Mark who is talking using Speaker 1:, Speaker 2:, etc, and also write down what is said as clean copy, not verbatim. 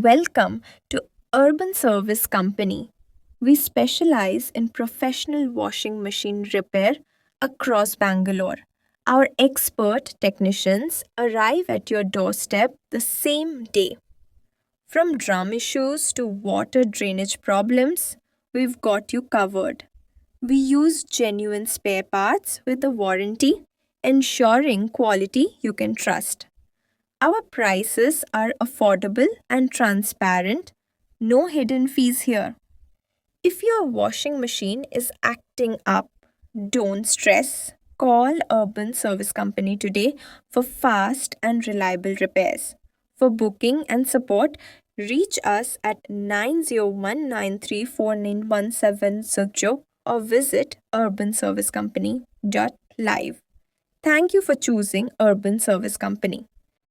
Speaker 1: Welcome to Urban Service Company. We specialize in professional washing machine repair across Bangalore. Our expert technicians arrive at your doorstep the same day. From drum issues to water drainage problems, we've got you covered. We use genuine spare parts with a warranty, ensuring quality you can trust. Our prices are affordable and transparent, no hidden fees here. If your washing machine is acting up, don't stress. Call Urban Service Company today for fast and reliable repairs. For booking and support, reach us at 90193491700 or visit urbanservicecompany.live. Thank you for choosing Urban Service Company.